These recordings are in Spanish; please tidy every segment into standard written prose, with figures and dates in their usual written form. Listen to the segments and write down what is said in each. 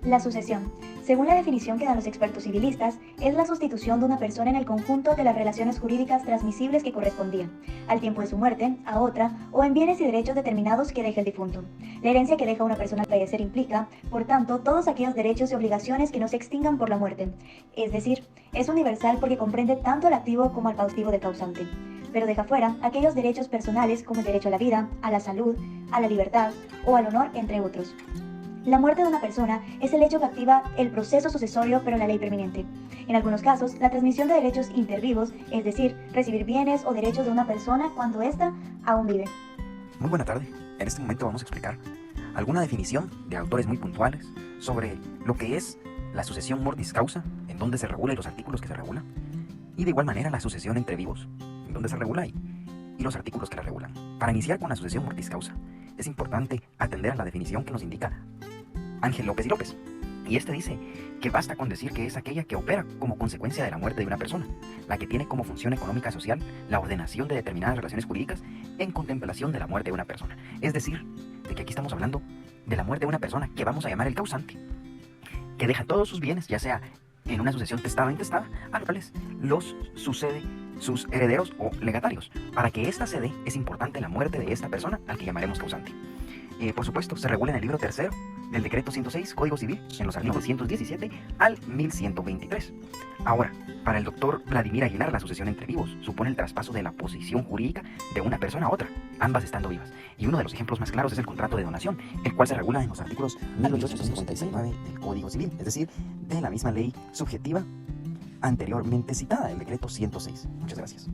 La sucesión, según la definición que dan los expertos civilistas, es la sustitución de una persona en el conjunto de las relaciones jurídicas transmisibles que correspondían, al tiempo de su muerte, a otra, o en bienes y derechos determinados que deja el difunto. La herencia que deja una persona al fallecer implica, por tanto, todos aquellos derechos y obligaciones que no se extingan por la muerte. Es decir, es universal porque comprende tanto al activo como al pasivo del causante, pero deja fuera aquellos derechos personales como el derecho a la vida, a la salud, a la libertad o al honor, entre otros. La muerte de una persona es el hecho que activa el proceso sucesorio, pero la ley preeminente. En algunos casos, la transmisión de derechos intervivos, es decir, recibir bienes o derechos de una persona cuando ésta aún vive. Muy buena tarde. En este momento vamos a explicar alguna definición de autores muy puntuales sobre lo que es la sucesión mortis causa, en dónde se regula y los artículos que se regulan, y de igual manera la sucesión entre vivos, en dónde se regula y los artículos que la regulan. Para iniciar con la sucesión mortis causa, es importante atender a la definición que nos indica Ángel López y López. Y este dice que basta con decir que es aquella que opera como consecuencia de la muerte de una persona, la que tiene como función económica social la ordenación de determinadas relaciones jurídicas en contemplación de la muerte de una persona. Es decir, de que aquí estamos hablando de la muerte de una persona que vamos a llamar el causante, que deja todos sus bienes, ya sea en una sucesión testada o intestada, a los cuales los sucede sus herederos o legatarios. Para que esta se dé, es importante la muerte de esta persona al que llamaremos causante. Por supuesto, se regula en el libro tercero del decreto 106, Código Civil, en los artículos 117 al 1123. Ahora, para el doctor Vladimir Aguilar, la sucesión entre vivos supone el traspaso de la posición jurídica de una persona a otra, ambas estando vivas. Y uno de los ejemplos más claros es el contrato de donación, el cual se regula en los artículos 1859 del Código Civil, es decir, de la misma ley subjetiva anteriormente citada, el decreto 106. Muchas gracias.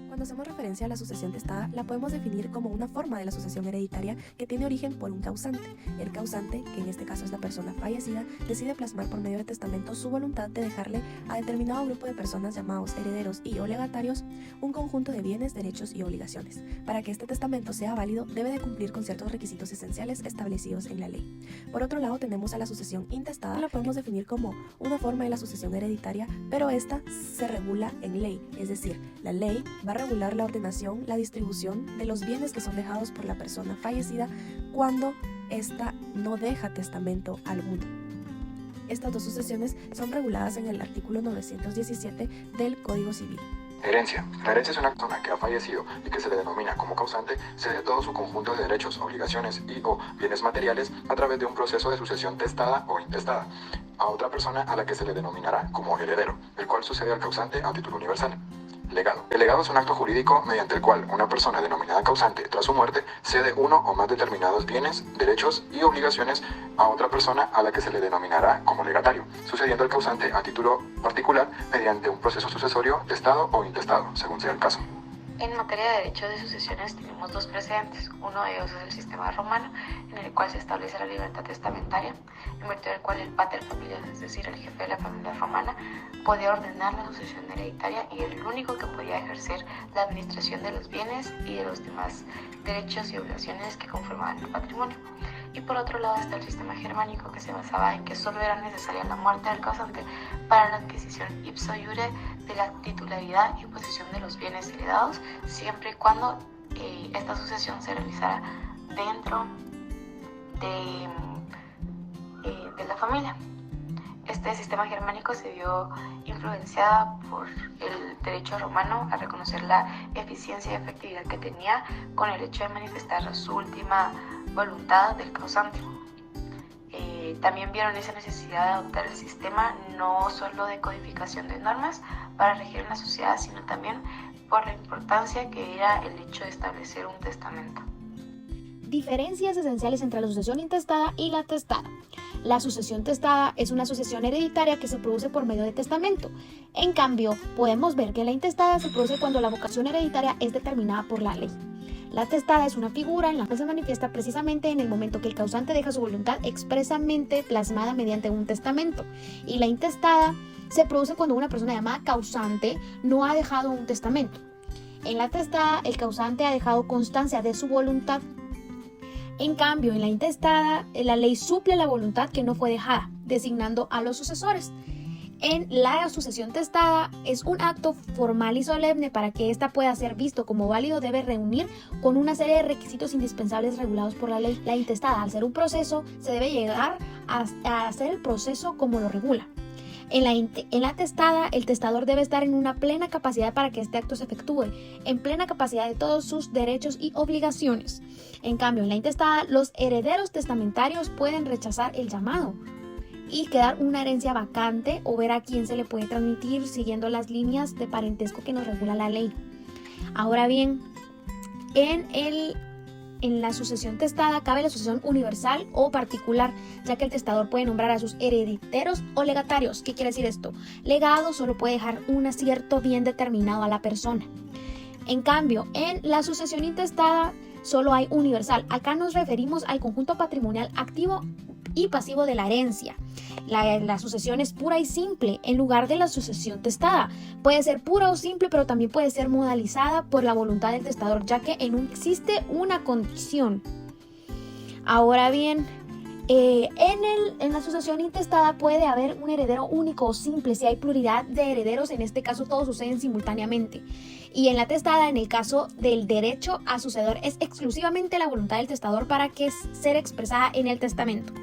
Cuando hacemos referencia a la sucesión testada, la podemos definir como una forma de la sucesión hereditaria que tiene origen por un causante. El causante, que en este caso es la persona fallecida, decide plasmar por medio de testamento su voluntad de dejarle a determinado grupo de personas llamados herederos y o legatarios un conjunto de bienes, derechos y obligaciones. Para que este testamento sea válido, debe de cumplir con ciertos requisitos esenciales establecidos en la ley. Por otro lado, tenemos a la sucesión intestada, la podemos definir como una forma de la sucesión hereditaria, pero esta se regula en ley, es decir, la ley va a regular la ordenación, la distribución de los bienes que son dejados por la persona fallecida cuando ésta no deja testamento alguno. Estas dos sucesiones son reguladas en el artículo 917 del Código Civil. Herencia. La herencia es una persona que ha fallecido y que se le denomina como causante, cede todo su conjunto de derechos, obligaciones y o bienes materiales a través de un proceso de sucesión testada o intestada a otra persona a la que se le denominará como heredero, el cual sucede al causante a título universal. Legado. El legado es un acto jurídico mediante el cual una persona denominada causante tras su muerte cede uno o más determinados bienes, derechos y obligaciones a otra persona a la que se le denominará como legatario, sucediendo al causante a título particular mediante un proceso sucesorio testado o intestado, según sea el caso. En materia de derecho de sucesiones tenemos dos precedentes. Uno de ellos es el sistema romano, en el cual se establece la libertad testamentaria, en virtud del cual el pater familias, es decir, el jefe de la familia romana, podía ordenar la sucesión hereditaria y era el único que podía ejercer la administración de los bienes y de los demás derechos y obligaciones que conformaban el patrimonio. Y por otro lado está el sistema germánico, que se basaba en que solo era necesaria la muerte del causante para la adquisición ipso iure de la titularidad y posesión de los bienes heredados, siempre y cuando esta sucesión se realizara dentro de la familia. Este sistema germánico se vio influenciado por el derecho romano a reconocer la eficiencia y efectividad que tenía con el hecho de manifestar su última voluntad del causante. También vieron esa necesidad de adoptar el sistema no solo de codificación de normas para regir la sociedad, sino también por la importancia que era el hecho de establecer un testamento. Diferencias esenciales entre la sucesión intestada y la testada. La sucesión testada es una sucesión hereditaria que se produce por medio de testamento. En cambio, podemos ver que la intestada se produce cuando la vocación hereditaria es determinada por la ley. La testada es una figura en la que se manifiesta precisamente en el momento que el causante deja su voluntad expresamente plasmada mediante un testamento. Y la intestada se produce cuando una persona llamada causante no ha dejado un testamento. En la testada, el causante ha dejado constancia de su voluntad. En cambio, en la intestada, la ley suple la voluntad que no fue dejada, designando a los sucesores. En la sucesión testada es un acto formal y solemne. Para que ésta pueda ser visto como válido debe reunir con una serie de requisitos indispensables regulados por la ley. La intestada, al ser un proceso, se debe llegar a hacer el proceso como lo regula. En la testada, el testador debe estar en una plena capacidad para que este acto se efectúe, en plena capacidad de todos sus derechos y obligaciones. En cambio, en la intestada, los herederos testamentarios pueden rechazar el llamado y quedar una herencia vacante o ver a quién se le puede transmitir siguiendo las líneas de parentesco que nos regula la ley. Ahora bien, en la sucesión testada cabe la sucesión universal o particular, ya que el testador puede nombrar a sus herederos o legatarios. ¿Qué quiere decir esto? Legado solo puede dejar un cierto bien determinado a la persona. En cambio, en la sucesión intestada solo hay universal. Acá nos referimos al conjunto patrimonial activo y pasivo de la herencia. La sucesión es pura y simple en lugar de la sucesión testada. Puede ser pura o simple, pero también puede ser modalizada por la voluntad del testador, ya que existe una condición. Ahora bien, en la sucesión intestada puede haber un heredero único o simple. Si hay pluralidad de herederos, en este caso todos suceden simultáneamente. Y en la testada, en el caso del derecho a suceder, es exclusivamente la voluntad del testador para que sea expresada en el testamento.